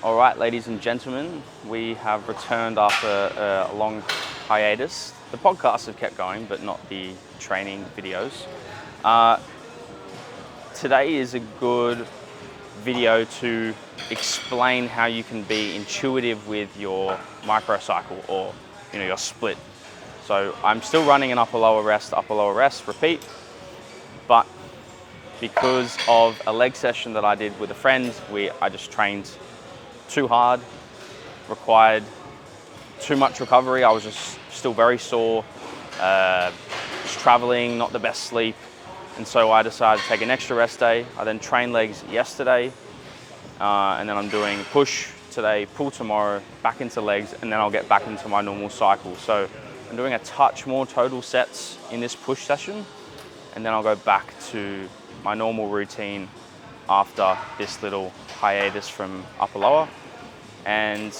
All right, ladies and gentlemen, we have returned after a long hiatus. The podcasts have kept going, but not the training videos. Today is a good video to explain how you can be intuitive with your microcycle or your split. So I'm still running an upper lower rest, repeat, but because of a leg session that I did with a friend, I just trained too hard, required too much recovery. I was just still very sore, just traveling, not the best sleep. And so I decided to take an extra rest day. I then trained legs yesterday, and then I'm doing push today, pull tomorrow, back into legs, and then I'll get back into my normal cycle. So I'm doing a touch more total sets in this push session, and then I'll go back to my normal routine after this little hiatus from upper lower. And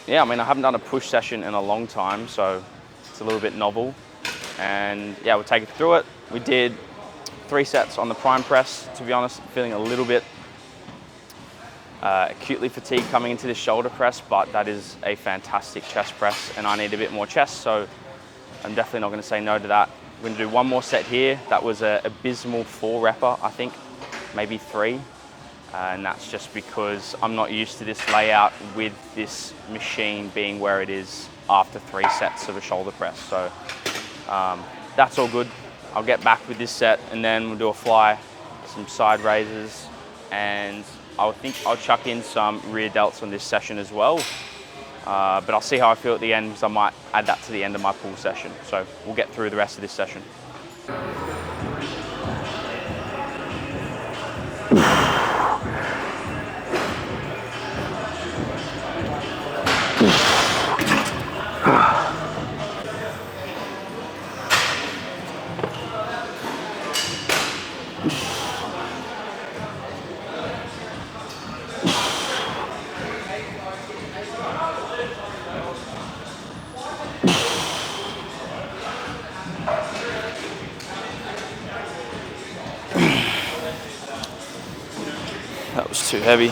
yeah, I mean, I haven't done a push session in a long time, so it's a little bit novel. And yeah, we'll take it through it. We did 3 sets on the prime press. To be honest, I'm feeling a little bit acutely fatigued coming into this shoulder press, but that is a fantastic chest press and I need a bit more chest, so I'm definitely not going to say no to that. We're going to do one more set here. That was a abysmal 4-repper, I think, maybe 3. And that's just because I'm not used to this layout with this machine being where it is after 3 sets of a shoulder press. So that's all good. I'll get back with this set and then we'll do a fly, some side raises, and I think I'll chuck in some rear delts on this session as well. But I'll see how I feel at the end because I might add that to the end of my pull session. So we'll get through the rest of this session. That was too heavy.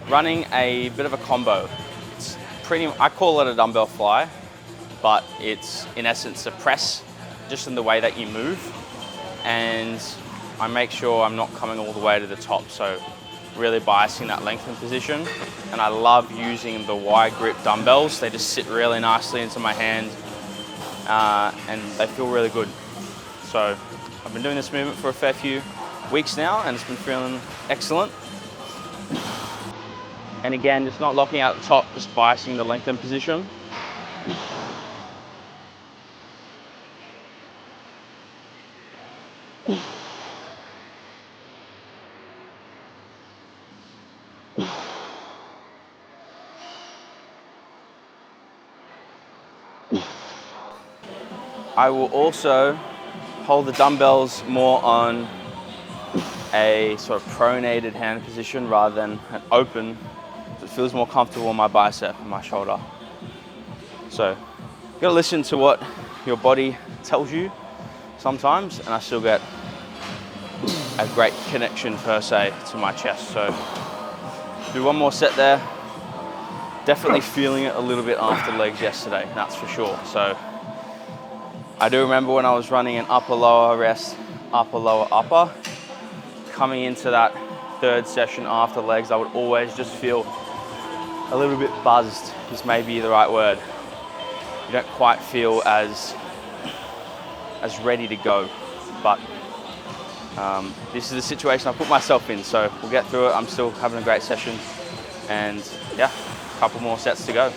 Running a bit of a combo. It's I call it a dumbbell fly, but it's in essence a press, just in the way that you move. And I make sure I'm not coming all the way to the top, so really biasing that lengthened position. And I love using the wide grip dumbbells. They just sit really nicely into my hand, and they feel really good. So I've been doing this movement for a fair few weeks now, and it's been feeling excellent. And again, just not locking out the top, just biasing the lengthened position. I will also hold the dumbbells more on a sort of pronated hand position rather than an open. It feels more comfortable on my bicep and my shoulder. So you gotta listen to what your body tells you sometimes, and I still get a great connection per se to my chest. So do one more set there. Definitely feeling it a little bit after legs yesterday, that's for sure. So I do remember when I was running an upper lower rest, upper lower upper, coming into that 3rd session after legs, I would always just feel a little bit buzzed, is maybe the right word. You don't quite feel as ready to go, but This is the situation I put myself in, so we'll get through it. I'm still having a great session, and yeah, a couple more sets to go.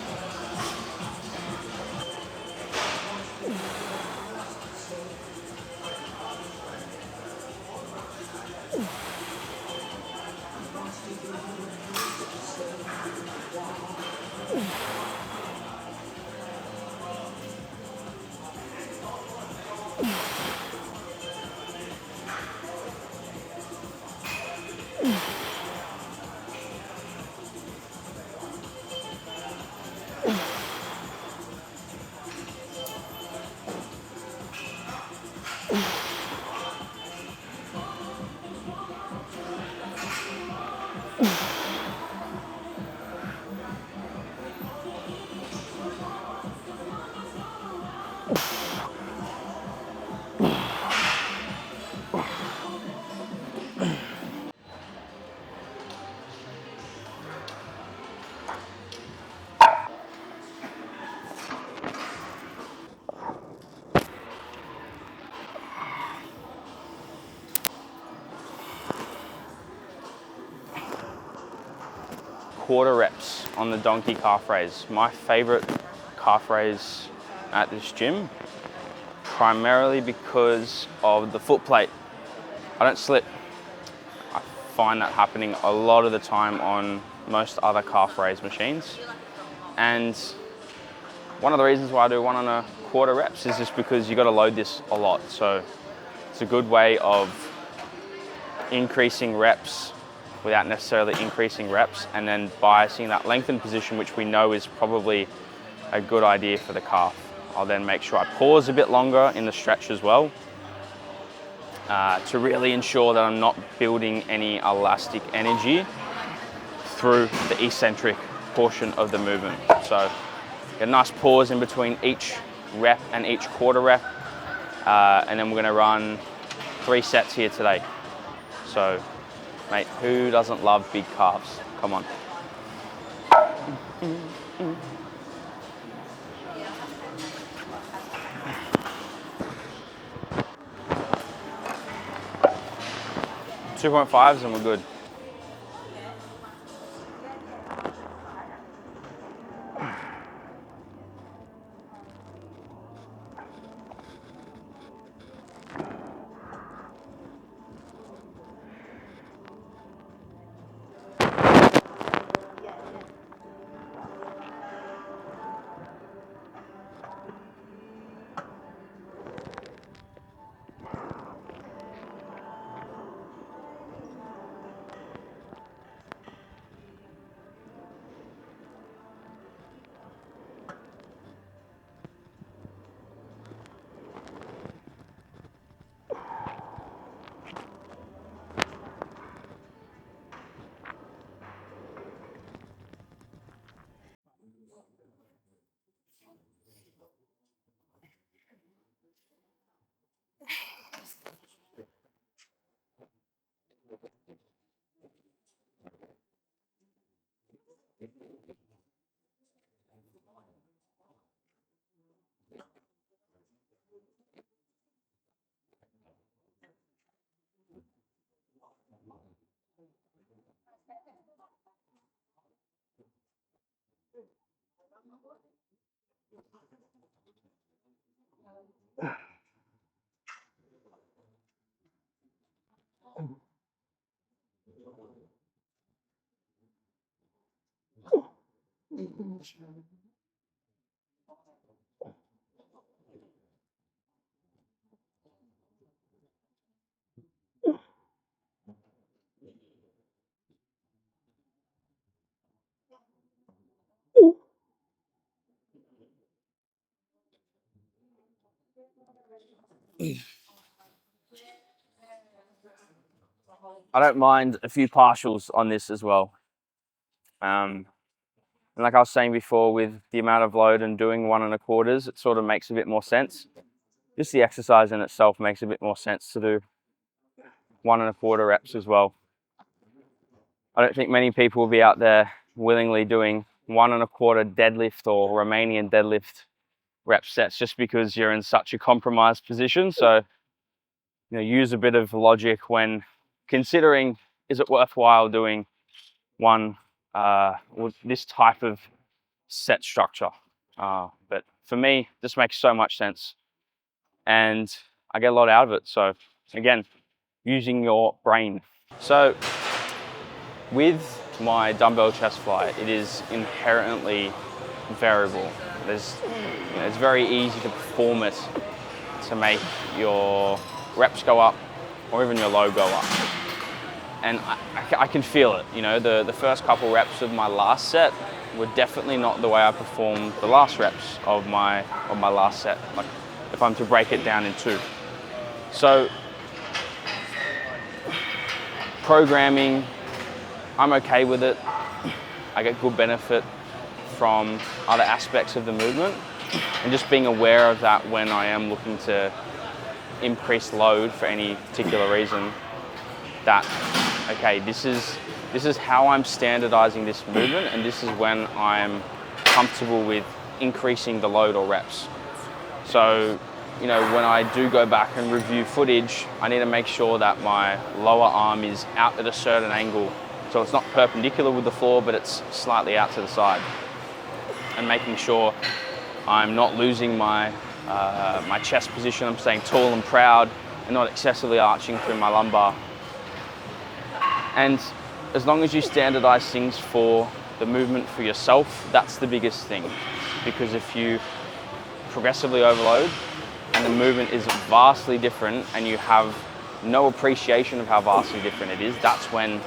Quarter reps on the donkey calf raise. My favorite calf raise at this gym, primarily because of the foot plate. I don't slip. I find that happening a lot of the time on most other calf raise machines. And one of the reasons why I do 1 1/4 reps is just because you got to load this a lot. So it's a good way of increasing reps without necessarily increasing reps, and then biasing that lengthened position, which we know is probably a good idea for the calf. I'll then make sure I pause a bit longer in the stretch as well, to really ensure that I'm not building any elastic energy through the eccentric portion of the movement. So get a nice pause in between each rep and each quarter rep, and then we're gonna run 3 sets here today. So mate, who doesn't love big calves? Come on. 2.5s and we're good. I don't mind a few partials on this as well. And like I was saying before, with the amount of load and doing 1 1/4s, it sort of makes a bit more sense. Just the exercise in itself makes a bit more sense to do 1 1/4 reps as well. I don't think many people will be out there willingly doing 1 1/4 deadlift or Romanian deadlift rep sets just because you're in such a compromised position. So use a bit of logic when considering, is it worthwhile doing one with this type of set structure? But for me, this makes so much sense, and I get a lot out of it. So again, using your brain. So with my dumbbell chest fly, it is inherently variable. It's very easy to perform it to make your reps go up or even your load go up. And I can feel it. The first couple reps of my last set were definitely not the way I performed the last reps of my last set, like if I'm to break it down in two. So programming, I'm okay with it. I get good benefit from other aspects of the movement, and just being aware of that when I am looking to increase load for any particular reason, that, okay, this is how I'm standardizing this movement, and this is when I'm comfortable with increasing the load or reps. So, when I do go back and review footage, I need to make sure that my lower arm is out at a certain angle. So it's not perpendicular with the floor, but it's slightly out to the side. And making sure I'm not losing my chest position, I'm staying tall and proud and not excessively arching through my lumbar. And as long as you standardize things for the movement for yourself, that's the biggest thing. Because if you progressively overload and the movement is vastly different and you have no appreciation of how vastly different it is, that's when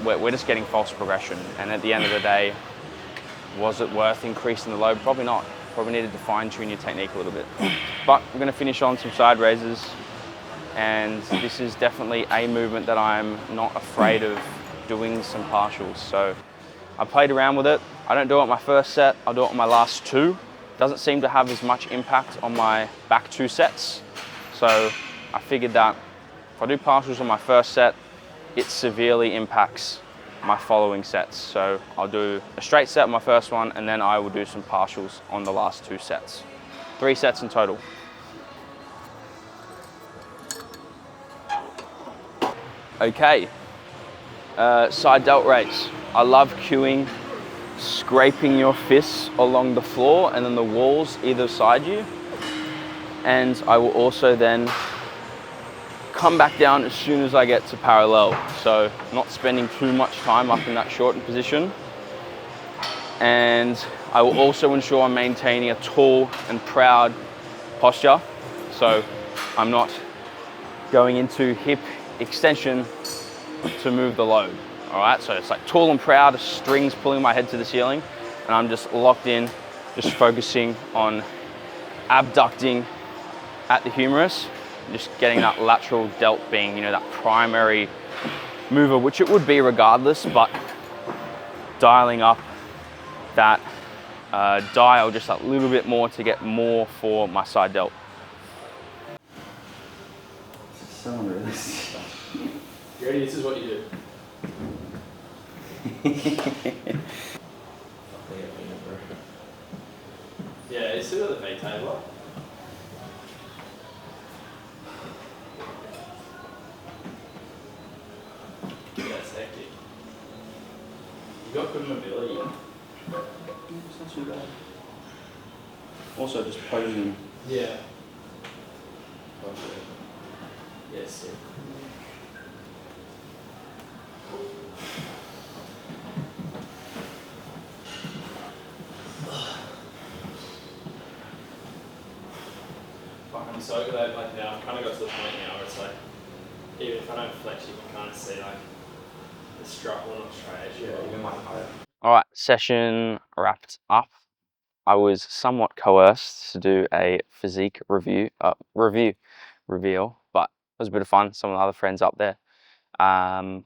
we're just getting false progression. And at the end of the day, was it worth increasing the load? Probably not. Probably needed to fine tune your technique a little bit. But we're gonna finish on some side raises. And this is definitely a movement that I'm not afraid of doing some partials. So I played around with it. I don't do it on my first set, I'll do it on my last two. Doesn't seem to have as much impact on my back two sets. So I figured that if I do partials on my first set, it severely impacts my following sets. So I'll do a straight set on my first one, and then I will do some partials on the last two sets. 3 sets in total. Okay, side delt raise. I love cueing, scraping your fists along the floor and then the walls either side you. And I will also then come back down as soon as I get to parallel. So not spending too much time up in that shortened position. And I will also ensure I'm maintaining a tall and proud posture. So I'm not going into hip extension to move the load. All right, so it's like tall and proud, strings pulling my head to the ceiling, and I'm just locked in, just focusing on abducting at the humerus, just getting that lateral delt being, that primary mover, which it would be regardless, but dialing up that dial just a little bit more to get more for my side delt. So unrealistic. You ready? This is what you do. Yeah, you still got the V table. Yeah, it's hectic. You got good mobility. It's not too bad. Also just posing. Yeah. Yes. Yeah. I'm so glad, like now, I've kind of got to the point now where it's like, even if I don't flex, you can kind of see like the strut will not straight. Yeah, even like higher. All right, session wrapped up. I was somewhat coerced to do a physique reveal, but it was a bit of fun. Some of the other friends up there, and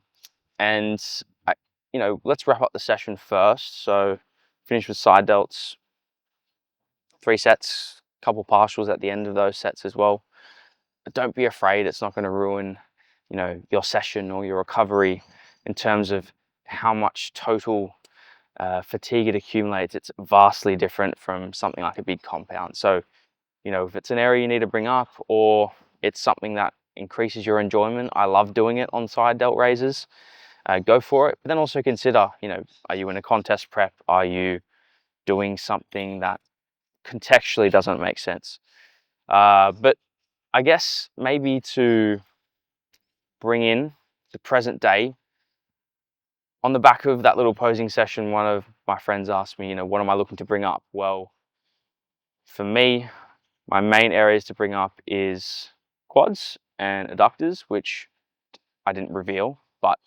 let's wrap up the session first. So finish with side delts, 3 sets, couple partials at the end of those sets as well. But don't be afraid; it's not going to ruin, your session or your recovery in terms of how much total fatigue it accumulates. It's vastly different from something like a big compound. So, if it's an area you need to bring up, or it's something that increases your enjoyment, I love doing it on side delt raises, go for it. But then also consider, you know, are you in a contest prep? Are you doing something that contextually doesn't make sense? But I guess maybe to bring in the present day, on the back of that little posing session, one of my friends asked me, you know, what am I looking to bring up? Well, for me, my main areas to bring up is quads and adductors, which I didn't reveal, but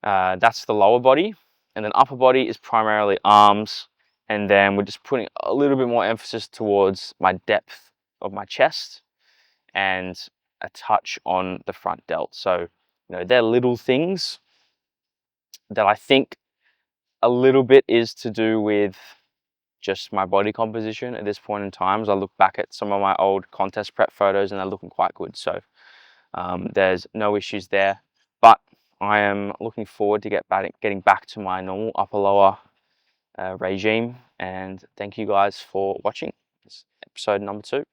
that's the lower body. And then upper body is primarily arms. And then we're just putting a little bit more emphasis towards my depth of my chest and a touch on the front delt. So, you know, they're little things that I think a little bit is to do with just my body composition at this point in time. As I look back at some of my old contest prep photos and they're looking quite good. So there's no issues there, but I am looking forward to getting back to my normal upper lower regime. And thank you guys for watching this episode number 2.